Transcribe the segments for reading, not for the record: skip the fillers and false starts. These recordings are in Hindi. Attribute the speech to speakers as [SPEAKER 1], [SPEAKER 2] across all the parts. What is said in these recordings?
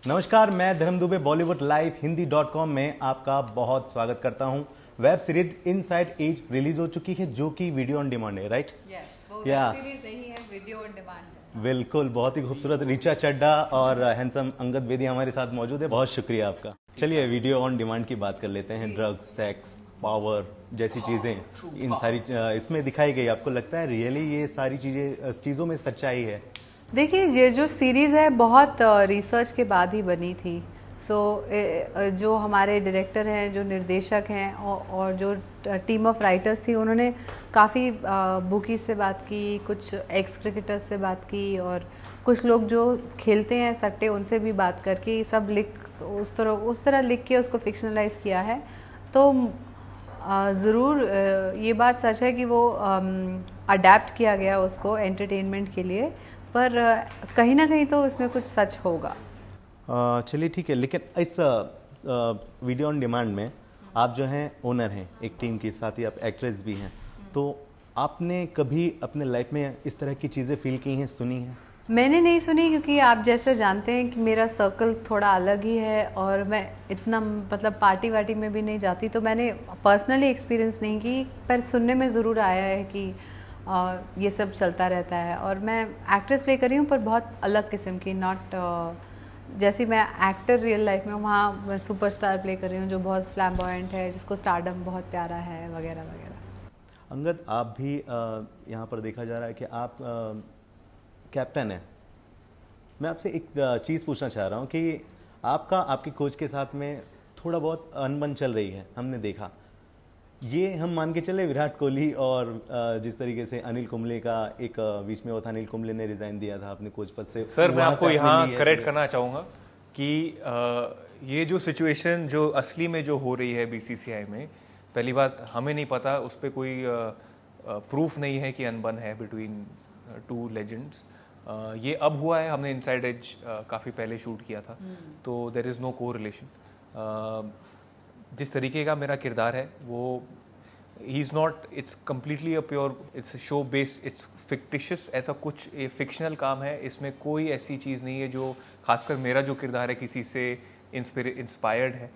[SPEAKER 1] नमस्कार, मैं धर्म दुबे बॉलीवुड लाइव हिंदी.com में आपका बहुत स्वागत करता हूं। Web series Inside Edge release हो चुकी है जो कि वीडियो ऑन डिमांड है, राइट?
[SPEAKER 2] वो वेब सीरीज नहीं है, वीडियो ऑन डिमांड है।
[SPEAKER 1] बिल्कुल, बहुत ही खूबसूरत ऋचा चड्ढा और हैंडसम अंगद बेदी हमारे साथ मौजूद है। बहुत शुक्रिया आपका। चलिए वीडियो ऑन डिमांड की बात कर लेते हैं। ड्रग्स, सेक्स, पावर जैसी चीजें इन सारी इसमें दिखाई गई। आपको लगता है रियली ये सारी चीजों में सच्चाई है?
[SPEAKER 2] देखिए, ये जो सीरीज है बहुत रिसर्च के बाद ही बनी थी। जो हमारे डायरेक्टर हैं, जो निर्देशक हैं और जो टीम ऑफ राइटर्स थी, उन्होंने काफ़ी बुकीज से बात की, कुछ एक्स क्रिकेटर्स से बात की और कुछ लोग जो खेलते हैं सट्टे उनसे भी बात करके सब लिख उस तरह लिख के उसको फिक्शनलाइज किया है। तो ज़रूर ये बात सच है कि वो अडेप्ट किया गया उसको एंटरटेनमेंट के लिए, पर कहीं ना कहीं तो इसमें कुछ सच होगा।
[SPEAKER 1] चलिए ठीक है, लेकिन इस वीडियो ऑन डिमांड में आप जो हैं ओनर हैं एक टीम की, साथ ही आप एक्ट्रेस भी हैं, तो आपने कभी अपने लाइफ में इस तरह की चीज़ें फील की हैं, सुनी हैं?
[SPEAKER 2] मैंने नहीं सुनी, क्योंकि आप जैसे जानते हैं कि मेरा सर्कल थोड़ा अलग ही है और मैं इतना मतलब पार्टी वार्टी में भी नहीं जाती, तो मैंने पर्सनली एक्सपीरियंस नहीं की, पर सुनने में ज़रूर आया है कि ये सब चलता रहता है। और मैं एक्ट्रेस प्ले कर रही हूँ, पर बहुत अलग किस्म की, नॉट जैसी मैं एक्टर रियल लाइफ में, वहाँ मैं सुपरस्टार प्ले कर रही हूँ जो बहुत फ्लैम्बॉयंट है, जिसको स्टारडम बहुत प्यारा है, वगैरह वगैरह।
[SPEAKER 1] अंगद, आप भी यहाँ पर देखा जा रहा है कि आप कैप्टन हैं। मैं आपसे एक चीज़ पूछना चाह रहा हूँ कि आपकी कोच के साथ में थोड़ा बहुत अनबन चल रही है, हमने देखा। ये हम मान के चले विराट कोहली और जिस तरीके से अनिल कुंबले का एक बीच में वो था, अनिल कुंबले ने रिजाइन दिया था अपने कोच पद से।
[SPEAKER 3] सर, मैं आपको यहाँ करेक्ट करना चाहूँगा कि ये जो सिचुएशन जो असली में जो हो रही है बीसीसीआई में, पहली बात हमें नहीं पता, उस पर कोई प्रूफ नहीं है कि अनबन है बिटवीन टू लेजेंड्स। ये अब हुआ है, हमने इनसाइड एज काफ़ी पहले शूट किया था, तो देर इज़ नो को रिलेशन। जिस तरीके का मेरा किरदार है वो he is not, it's completely a pure, it's show based, it's fictitious, ऐसा कुछ ये फिक्शनल काम है। इसमें कोई ऐसी चीज़ नहीं है जो, खासकर मेरा जो किरदार है, किसी से इंस्पायर्ड है।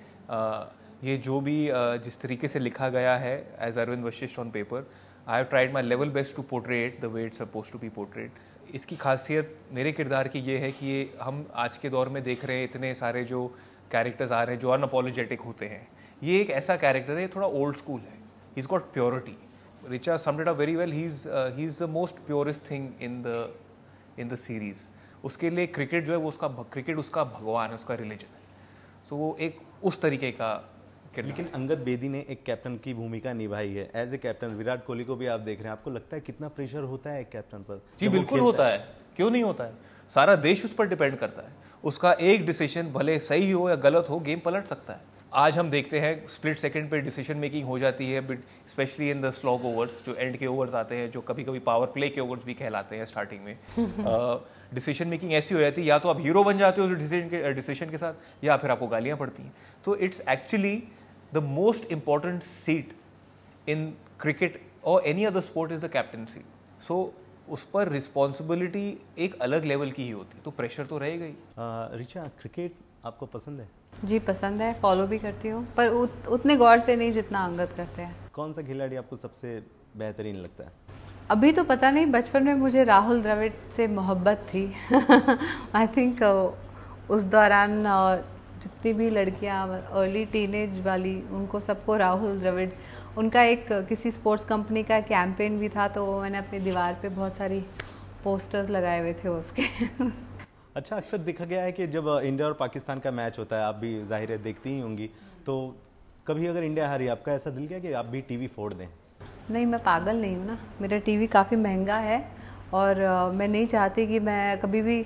[SPEAKER 3] ये जो भी जिस तरीके से लिखा गया है as Arvind Vashisht on paper, I have tried my level best to portrait the way it's suppose to be portrait. इसकी खासियत मेरे किरदार की ये है कि ये हम आज के दौर में देख रहे हैं, इतने सारे जो कैरेक्टर्स आ रहे हैं जो अनअपोलोजेटिक होते हैं, ये एक ऐसा कैरेक्टर है, थोड़ा ओल्ड स्कूल है। He is got purity. Richa summed it up very well. He is the most purest thing in the series. उसके लिए क्रिकेट जो है वो क्रिकेट उसका भगवान है, उसका रिलीजन है। सो वो एक उस तरीके का।
[SPEAKER 1] लेकिन अंगद बेदी ने एक कैप्टन की भूमिका निभाई है। As a captain Virat Kohli को भी आप देख रहे हैं, आपको लगता है कितना प्रेशर होता है एक कैप्टन पर?
[SPEAKER 3] जी बिल्कुल होता है, क्यों नहीं होता है। सारा देश उस पर डिपेंड करता है। उसका एक डिसीजन भले सही हो या गलत हो, गेम पलट सकता है। आज हम देखते हैं स्प्लिट सेकंड पे डिसीजन मेकिंग हो जाती है, specially in the slog overs, जो एंड के ओवर्स आते हैं, जो कभी कभी पावर प्ले के ओवर्स भी कहलाते हैं स्टार्टिंग में। डिसीजन मेकिंग ऐसी हो जाती है, या तो आप हीरो बन जाते हो डिसीजन के साथ, या फिर आपको गालियां पड़ती हैं। तो it's actually the most important seat in cricket or any other sport is the captaincy. So उस पर रिस्पॉन्सिबिलिटी एक अलग लेवल की ही होती है, तो प्रेशर तो रहेगा ही।
[SPEAKER 1] रिचा, क्रिकेट आपको पसंद है?
[SPEAKER 2] जी पसंद है, फॉलो भी करती हूँ, पर उतने गौर से नहीं जितना अंगद करते हैं।
[SPEAKER 1] कौन सा खिलाड़ी आपको सबसे बेहतरीन लगता है?
[SPEAKER 2] अभी तो पता नहीं, बचपन में मुझे राहुल द्रविड़ से मोहब्बत थी। आई थिंक उस दौरान जितनी भी लड़कियां अर्ली टीनेज वाली, उनको सबको राहुल द्रविड़, उनका एक किसी स्पोर्ट्स कंपनी का कैंपेन भी था, तो मैंने अपनी दीवार पे बहुत सारी पोस्टर्स लगाए हुए थे उसके।
[SPEAKER 1] अच्छा, अक्सर देखा गया है कि जब इंडिया और पाकिस्तान का मैच होता है, आप भी जाहिर है देखती ही होंगी, तो कभी अगर इंडिया हारी, आपका ऐसा दिल किया कि आप भी टीवी फोड़ दें?
[SPEAKER 2] नहीं, मैं पागल नहीं हूँ ना, मेरा टीवी काफ़ी महंगा है और मैं नहीं चाहती कि मैं कभी भी,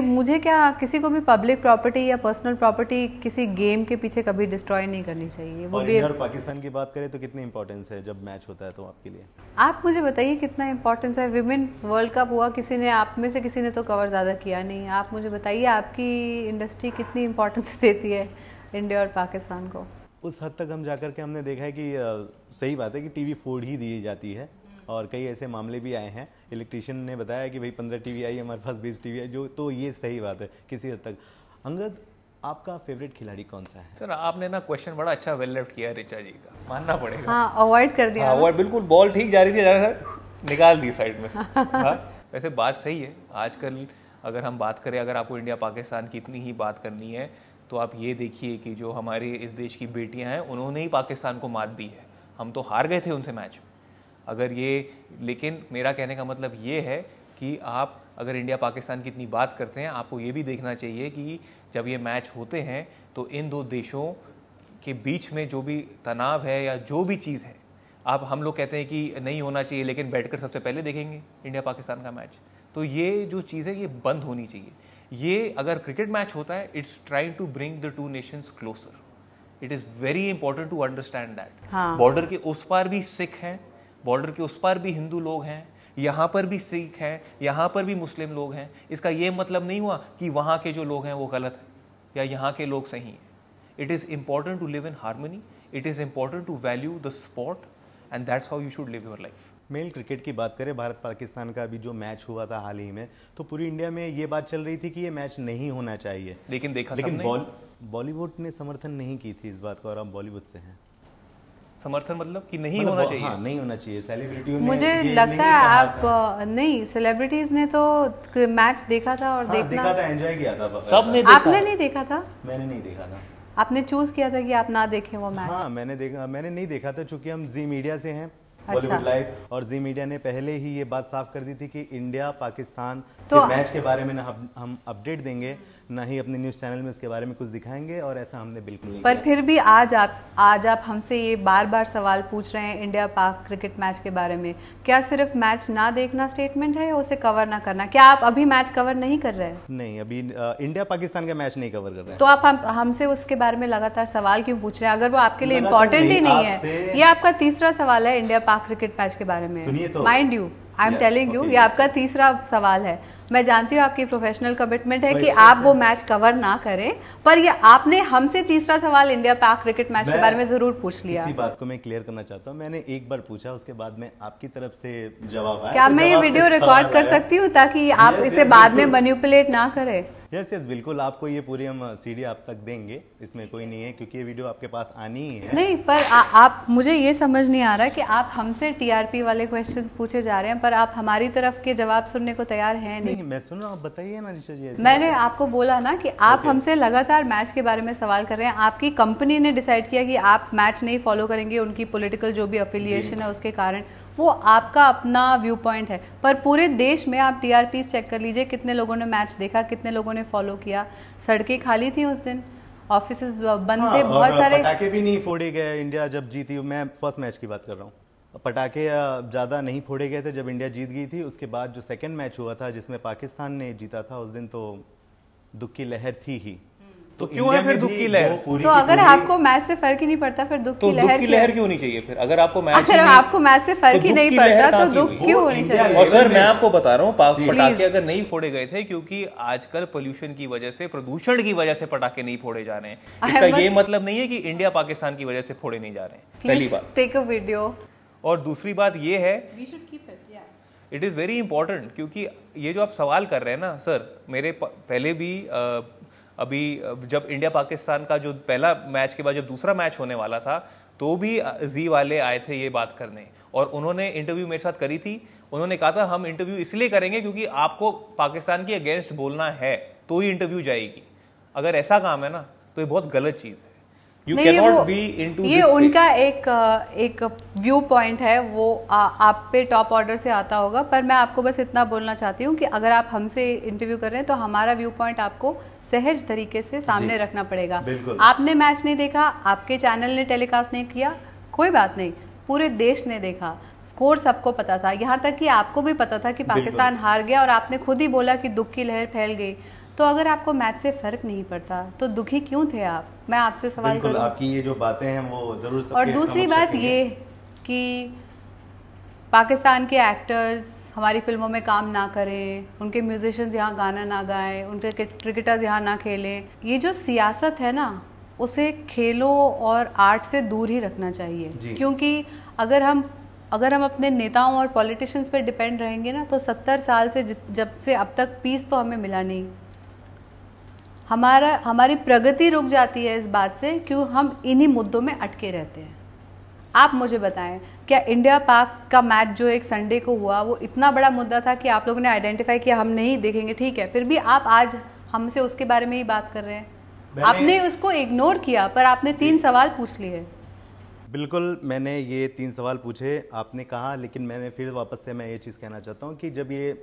[SPEAKER 2] मुझे क्या, किसी को भी पब्लिक प्रॉपर्टी या पर्सनल प्रॉपर्टी किसी गेम के पीछे कभी डिस्ट्रॉय नहीं करनी चाहिए। वो भी
[SPEAKER 1] इंडिया और पाकिस्तान की बात करें तो कितनी इंपॉर्टेंस है जब मैच होता है तो आपके लिए?
[SPEAKER 2] आप मुझे बताइए कितना इंपॉर्टेंस है। विमेन्स वर्ल्ड कप हुआ, किसी ने, आप में से किसी ने तो कवर ज़्यादा किया नहीं। आप मुझे बताइए आपकी इंडस्ट्री कितनी इंपॉर्टेंस देती है इंडिया और पाकिस्तान को।
[SPEAKER 1] उस हद तक हम जाकर के हमने देखा है कि सही बात है कि टीवी फोड़ ही दी जाती है, और कई ऐसे मामले भी आए हैं। इलेक्ट्रिशियन ने बताया कि भाई 15 टीवी आई, हमारे पास 20 टीवी है, जो तो ये सही बात है किसी हद तक। अंगद, आपका फेवरेट खिलाड़ी कौन सा है?
[SPEAKER 3] सर आपने ना क्वेश्चन बड़ा अच्छा वेल लेफ्ट किया ऋचा जी का, मानना पड़ेगा।
[SPEAKER 2] हाँ, अवॉइड कर दिया।
[SPEAKER 3] अवॉइड, बिल्कुल बॉल ठीक जा रही थी, सर निकाल दी साइड में से। हाँ, वैसे बात सही है। आजकल अगर हम बात करें, अगर आपको इंडिया पाकिस्तान की इतनी ही बात करनी है तो आप ये देखिए कि जो हमारे इस देश की बेटियां हैं उन्होंने ही पाकिस्तान को मात दी है। हम तो हार गए थे उनसे मैच में। अगर ये, लेकिन मेरा कहने का मतलब ये है कि आप अगर इंडिया पाकिस्तान की इतनी बात करते हैं, आपको ये भी देखना चाहिए कि जब ये मैच होते हैं तो इन दो देशों के बीच में जो भी तनाव है या जो भी चीज़ है, आप हम लोग कहते हैं कि नहीं होना चाहिए, लेकिन बैठकर सबसे पहले देखेंगे इंडिया पाकिस्तान का मैच। तो ये जो चीज़ है ये बंद होनी चाहिए। ये अगर क्रिकेट मैच होता है, it's trying to bring the two nations closer. It is very important to understand that. Border के उस पार भी सिख हैं, बॉर्डर के उस पार भी हिंदू लोग हैं, यहाँ पर भी सिख हैं, यहाँ पर भी मुस्लिम लोग हैं। इसका ये मतलब नहीं हुआ कि वहाँ के जो लोग हैं वो गलत हैं या यहाँ के लोग सही हैं। It is important to live in harmony, it is important to value the sport and that's how you should live your life.
[SPEAKER 1] Male cricket की बात करें, भारत पाकिस्तान का अभी जो मैच हुआ था हाल ही में, तो पूरी इंडिया में ये बात चल रही थी कि ये मैच नहीं होना चाहिए,
[SPEAKER 3] लेकिन देखा
[SPEAKER 1] लेकिन बॉलीवुड ने समर्थन नहीं की थी इस बात को, और आप बॉलीवुड से हैं।
[SPEAKER 3] समर्थन मतलब कि नहीं होना चाहिए?
[SPEAKER 1] हाँ, नहीं होना चाहिए। सेलिब्रिटियों ने
[SPEAKER 2] मुझे लगता है आप नहीं, सेलिब्रिटीज ने तो मैच देखा था और
[SPEAKER 1] देखा था, एंजॉय किया था।
[SPEAKER 3] सबने देखा।
[SPEAKER 2] आपने नहीं देखा था?
[SPEAKER 1] मैंने नहीं देखा था।
[SPEAKER 2] आपने चूज किया था कि आप ना देखें वो मैच?
[SPEAKER 1] हाँ, मैंने नहीं देखा था, चूंकि हम जी मीडिया से हैं,
[SPEAKER 2] अच्छा।
[SPEAKER 1] बॉलीवुड लाइव, और जी मीडिया ने पहले ही ये बात साफ कर दी थी कि इंडिया पाकिस्तान के मैच के बारे में ना हम अपडेट देंगे, ना ही अपने न्यूज चैनल में इसके बारे में कुछ दिखाएंगे, और ऐसा हमने बिल्कुल नहीं
[SPEAKER 2] पर
[SPEAKER 1] किया।
[SPEAKER 2] फिर भी आज आप हमसे ये बार बार सवाल पूछ रहे हैं इंडिया पाक क्रिकेट मैच के बारे में। क्या सिर्फ मैच ना देखना स्टेटमेंट है या उसे कवर ना करना? क्या आप अभी मैच कवर नहीं कर रहे हैं?
[SPEAKER 1] नहीं, अभी इंडिया पाकिस्तान का मैच नहीं कवर कर रहे हैं।
[SPEAKER 2] तो आप हमसे उसके बारे में लगातार सवाल क्यों पूछ रहे हैं, अगर वो आपके लिए इम्पोर्टेंट ही नहीं है? ये आपका तीसरा सवाल है इंडिया पाक क्रिकेट मैच के बारे में।
[SPEAKER 1] सुनिए तो,
[SPEAKER 2] mind you, I am telling you, ये आपका तीसरा सवाल है। मैं जानती हूँ आपकी प्रोफेशनल कमिटमेंट है कि आप वो मैच कवर ना करें, पर ये आपने हमसे तीसरा सवाल इंडिया पाक क्रिकेट मैच के बारे में जरूर पूछ लिया।
[SPEAKER 1] इसी बात को मैं क्लियर करना चाहता हूँ, मैंने एक बार पूछा, उसके बाद में आपकी तरफ से जवाब आया।
[SPEAKER 2] क्या मैं ये वीडियो रिकॉर्ड कर सकती हूँ ताकि आप इसे बाद में मैनिपुलेट ना करें?
[SPEAKER 1] यस, बिल्कुल, आपको ये पूरी हम सीडी आप तक देंगे, इसमें कोई नहीं है, क्योंकि ये वीडियो आपके पास आनी ही है।
[SPEAKER 2] नहीं, पर आप, मुझे ये समझ नहीं आ रहा कि आप हमसे टीआरपी वाले क्वेश्चंस पूछे जा रहे हैं पर आप हमारी तरफ के जवाब सुनने को तैयार हैं नहीं।
[SPEAKER 1] मैं सुन रहा हूँ, आप बताइए ना ऋचा जी।
[SPEAKER 2] मैंने आपको बोला ना कि आप हमसे लगातार मैच के बारे में सवाल कर रहे हैं। आपकी कंपनी ने डिसाइड किया कि आप मैच नहीं फॉलो करेंगे, उनकी पॉलिटिकल जो भी अफिलिएशन है उसके कारण, वो आपका अपना व्यू पॉइंट है। पर पूरे देश में आप टीआरपी चेक कर लीजिए, कितने लोगों ने मैच देखा, कितने लोगों ने फॉलो किया। सड़कें खाली थी उस दिन, ऑफिसेज बंद थे, बहुत सारे
[SPEAKER 1] पटाखे भी नहीं फोड़े गए। इंडिया जब जीती, मैं फर्स्ट मैच की बात कर रहा हूँ, पटाखे ज्यादा नहीं फोड़े गए थे जब इंडिया जीत गई थी। उसके बाद जो सेकंड मैच हुआ था जिसमें पाकिस्तान ने जीता था, उस दिन तो दुख की लहर थी ही।
[SPEAKER 3] तो क्यों है फिर दुख की लहर?
[SPEAKER 2] तो अगर आपको मैच से फर्क ही नहीं पड़ता फिर दुख की लहर
[SPEAKER 3] क्यों नहीं चाहिए? फिर अगर आपको मैच
[SPEAKER 2] से फर्क ही नहीं पड़ता तो दुख क्यों होनी चाहिए?
[SPEAKER 3] और सर मैं आपको बता रहा हूँ, पटाखे अगर नहीं फोड़े गए थे क्योंकि आजकल पोल्यूशन की वजह से, प्रदूषण की वजह से पटाखे नहीं फोड़े जा रहे हैं। इसका ये मतलब नहीं है कि इंडिया पाकिस्तान की वजह से फोड़े नहीं जा रहे हैं, पहली बात।
[SPEAKER 2] Take a video.
[SPEAKER 3] और दूसरी बात ये है, इट इज वेरी इंपॉर्टेंट, क्योंकि ये जो आप सवाल कर रहे हैं ना सर, मेरे पहले भी अभी जब इंडिया पाकिस्तान का जो पहला मैच के बाद जब दूसरा मैच होने वाला था, तो भी जी वाले आए थे ये बात करने, और उन्होंने इंटरव्यू मेरे साथ करी थी। उन्होंने कहा था हम इंटरव्यू इसलिए करेंगे क्योंकि आपको पाकिस्तान के अगेंस्ट बोलना है तो ही इंटरव्यू जाएगी। अगर ऐसा काम है ना तो ये बहुत गलत चीज है। You cannot be into
[SPEAKER 2] ये उनका एक व्यू पॉइंट है, वो आप पे टॉप ऑर्डर से आता होगा। पर मैं आपको बस इतना बोलना चाहती हूँ कि अगर आप हमसे इंटरव्यू कर रहे हैं तो हमारा व्यू पॉइंट आपको सहज तरीके से सामने रखना पड़ेगा। आपने मैच नहीं देखा, आपके चैनल ने टेलीकास्ट नहीं किया, कोई बात नहीं, पूरे देश ने देखा, स्कोर सबको पता था, यहाँ तक कि आपको भी पता था कि पाकिस्तान हार गया और आपने खुद ही बोला कि दुख की लहर फैल गई। तो अगर आपको मैच से फर्क नहीं पड़ता तो दुखी क्यों थे आप? मैं आपसे सवाल करूं।
[SPEAKER 1] आपकी ये जो बातें हैं वो जरूर सबके
[SPEAKER 2] और दूसरी बात ये कि पाकिस्तान के एक्टर्स हमारी फिल्मों में काम ना करें, उनके म्यूजिशियंस यहाँ गाना ना गाएं, उनके क्रिकेटर्स यहाँ ना खेलें, ये जो सियासत है ना उसे खेलों और आर्ट से दूर ही रखना चाहिए। क्योंकि अगर हम अपने नेताओं और पॉलिटिशियंस पे डिपेंड रहेंगे ना तो 70 साल से जब से अब तक पीस तो हमें मिला नहीं। हमारी प्रगति रुक जाती है इस बात से क्यों हम इन्हीं मुद्दों में अटके रहते हैं। आप मुझे बताएं, क्या इंडिया पाक का मैच जो एक संडे को हुआ वो इतना बड़ा मुद्दा था कि आप लोगों ने आइडेंटिफाई किया हम नहीं देखेंगे, ठीक है, फिर भी आप आज हमसे उसके बारे में ही बात कर रहे हैं। आपने उसको इग्नोर किया पर आपने 3 सवाल पूछ लिए।
[SPEAKER 1] बिल्कुल, मैंने ये 3 सवाल पूछे, आपने कहा, लेकिन मैंने फिर वापस से मैं ये चीज़ कहना चाहता हूँ कि जब ये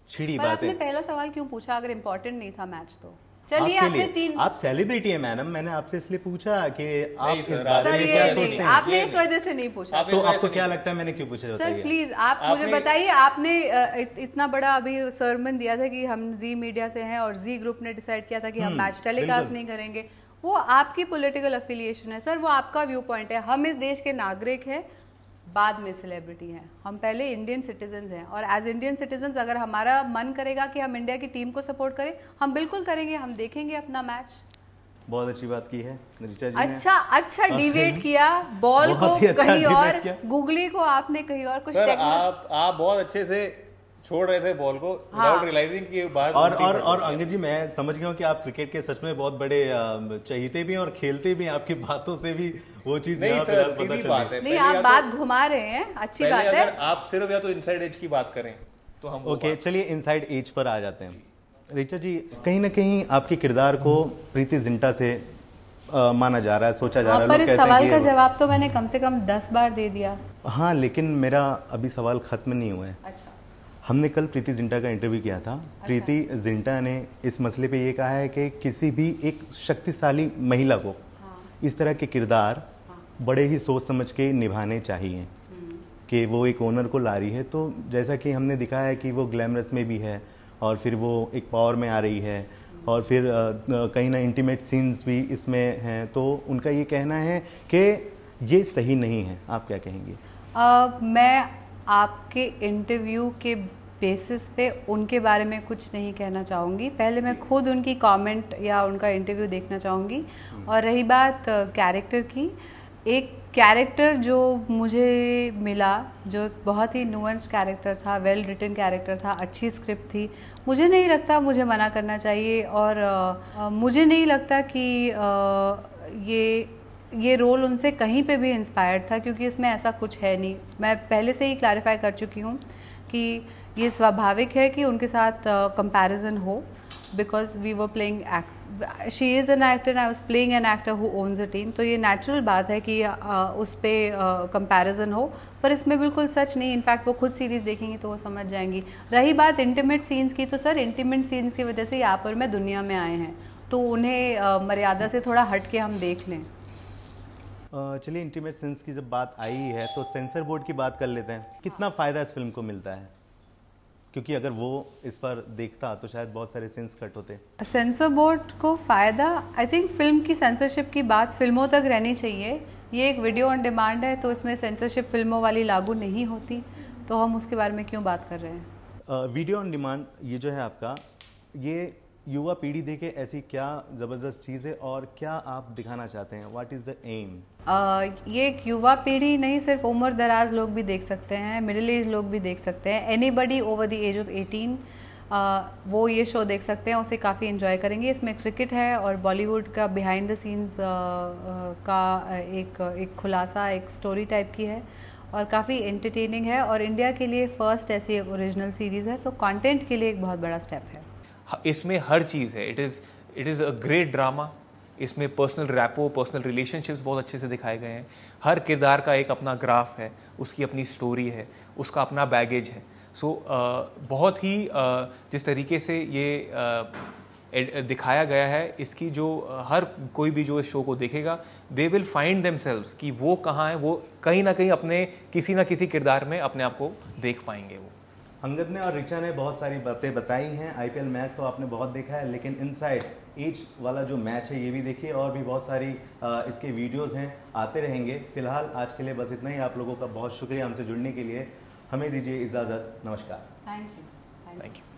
[SPEAKER 1] छिड़ी बात है।
[SPEAKER 2] आपने पहला सवाल क्यों पूछा अगर इम्पोर्टेंट नहीं था मैच तो? चलिए आपने 3,
[SPEAKER 1] आप सेलिब्रिटी है मैडम, मैंने आपसे इसलिए पूछा कि आप इस
[SPEAKER 2] सर
[SPEAKER 1] बारे में क्या सोचते हैं।
[SPEAKER 2] आपने इस वजह से नहीं पूछा।
[SPEAKER 1] तो आपको क्या लगता है मैंने क्यों पूछा?
[SPEAKER 2] सर प्लीज आप मुझे बताइए, आपने इतना बड़ा अभी सरमन दिया था कि हम जी मीडिया से हैं और जी ग्रुप ने डिसाइड किया था कि हम मैच टेलीकास्ट नहीं करेंगे। वो आपकी पॉलिटिकल अफिलिएशन है सर, वो आपका व्यू पॉइंट है। हम इस देश के नागरिक हैं, बाद में सेलिब्रिटी हैं, हम पहले इंडियन सिटीजन्स हैं और एज इंडियन सिटीजन्स अगर हमारा मन करेगा कि हम इंडिया की टीम को सपोर्ट करें, हम बिल्कुल करेंगे, हम देखेंगे अपना मैच।
[SPEAKER 1] बहुत अच्छी बात की है ऋचा जी ने।
[SPEAKER 2] अच्छा डिबेट किया, बॉल को कहीं और, गूगली को आपने कहीं और कुछ।
[SPEAKER 4] आप बहुत अच्छे से छोड़ रहे थे बॉल को विदाउट रियलाइजिंग की बात।
[SPEAKER 1] और अंकित जी, मैं समझ गया हूँ कि आप क्रिकेट के सच में बहुत बड़े चहीते भी हैं और खेलते भी हैं, आपकी बातों से भी वो चीज
[SPEAKER 4] नहीं सर, सीधी बात है।
[SPEAKER 2] नहीं, आप बात घुमा रहे हैं, अच्छी बात है।
[SPEAKER 4] अगर आप सिर्फ या तो इनसाइड एज की बात करें तो हम
[SPEAKER 1] ओके, चलिए इनसाइड एज पर आ जाते हैं। ऋचा जी, कहीं ना कहीं आपके किरदार को प्रीति जिंटा से माना जा रहा है, सोचा जा रहा है।
[SPEAKER 2] पर इस सवाल का जवाब तो मैंने कम से कम 10 बार दे दिया।
[SPEAKER 1] हाँ, लेकिन मेरा अभी सवाल खत्म नहीं हुआ है।
[SPEAKER 2] अच्छा,
[SPEAKER 1] हमने कल प्रीति जिंटा का इंटरव्यू किया था। प्रीति जिंटा ने इस मसले पे ये कहा है कि किसी भी एक शक्तिशाली महिला को इस तरह के किरदार बड़े ही सोच समझ के निभाने चाहिए कि वो एक ओनर को ला रही है। तो जैसा कि हमने दिखाया है कि वो ग्लैमरस में भी है और फिर वो एक पावर में आ रही है और फिर कहीं ना इंटीमेट सीन्स भी इसमें हैं, तो उनका ये कहना है कि ये सही नहीं है। आप क्या कहेंगे?
[SPEAKER 2] मैं आपके इंटरव्यू के बेसिस पे उनके बारे में कुछ नहीं कहना चाहूँगी। पहले मैं खुद उनकी कमेंट या उनका इंटरव्यू देखना चाहूँगी। और रही बात कैरेक्टर की, एक कैरेक्टर जो मुझे मिला जो बहुत ही नुअंस्ड कैरेक्टर था, वेल रिटन कैरेक्टर था, अच्छी स्क्रिप्ट थी, मुझे नहीं लगता मुझे मना करना चाहिए। और मुझे नहीं लगता कि ये रोल उनसे कहीं पे भी इंस्पायर्ड था, क्योंकि इसमें ऐसा कुछ है नहीं। मैं पहले से ही क्लैरिफाई कर चुकी हूँ कि ये स्वाभाविक है कि उनके साथ कंपैरिजन हो, because we were playing she is an actor, I was playing an actor who owns a team. तो ये नेचुरल बात है कि उस पर कंपैरिजन हो, पर इसमें बिल्कुल सच नहीं। इनफैक्ट वो खुद सीरीज़ देखेंगी तो वो समझ जाएंगी। रही बात इंटीमेट सीन्स की, तो सर इंटीमेट सीन्स की वजह से यहाँ पर मैं दुनिया में आए हैं, तो उन्हें मर्यादा से थोड़ा हट के हम देख लें।
[SPEAKER 1] चलिए, इंटीमेट सीन्स की जब बात आई है तो सेंसर बोर्ड की बात कर लेते हैं। कितना फ़ायदा इस फिल्म को मिलता है? क्योंकि अगर वो इस पर देखता तो शायद बहुत सारे सीन्स कट होते।
[SPEAKER 2] सेंसर बोर्ड को फ़ायदा, आई थिंक फिल्म की सेंसरशिप की बात फिल्मों तक रहनी चाहिए। ये एक वीडियो ऑन डिमांड है, तो इसमें सेंसरशिप फिल्मों वाली लागू नहीं होती, तो हम उसके बारे में क्यों बात कर रहे हैं?
[SPEAKER 1] वीडियो ऑन डिमांड ये जो है आपका, ये युवा पीढ़ी देखे ऐसी क्या ज़बरदस्त चीज़ है और क्या आप दिखाना चाहते हैं? What is the aim?
[SPEAKER 2] ये एक युवा पीढ़ी नहीं, सिर्फ उम्र दराज लोग भी देख सकते हैं, मिडिल एज लोग भी देख सकते हैं, anybody over the age of 18 वो ये शो देख सकते हैं, उसे काफ़ी इन्जॉय करेंगे। इसमें क्रिकेट है और बॉलीवुड का बिहाइंड द सीन्स का एक खुलासा, एक स्टोरी टाइप की है और काफ़ी एंटरटेनिंग है। और इंडिया के लिए फर्स्ट ऐसी ओरिजिनल सीरीज़ है, तो कंटेंट के लिए एक बहुत बड़ा स्टेप है।
[SPEAKER 3] इसमें हर चीज़ है। It is a great drama. इसमें पर्सनल रैपो, पर्सनल रिलेशनशिप्स बहुत अच्छे से दिखाए गए हैं। हर किरदार का एक अपना ग्राफ है, उसकी अपनी स्टोरी है, उसका अपना बैगेज है। सो बहुत ही जिस तरीके से ये दिखाया गया है, इसकी जो हर कोई भी जो इस शो को देखेगा, दे विल फाइंड देमसेल्व्स कि वो कहाँ है, वो कहीं ना कहीं अपने किसी ना किसी किरदार में अपने आप को देख पाएंगे। वो
[SPEAKER 1] अंगद ने और ऋचा ने बहुत सारी बातें बताई हैं। आईपीएल मैच तो आपने बहुत देखा है, लेकिन इनसाइड एज वाला जो मैच है ये भी देखिए, और भी बहुत सारी इसके वीडियोस हैं, आते रहेंगे। फिलहाल आज के लिए बस इतना ही। आप लोगों का बहुत शुक्रिया हमसे जुड़ने के लिए। हमें दीजिए इजाज़त। नमस्कार।
[SPEAKER 2] Thank you.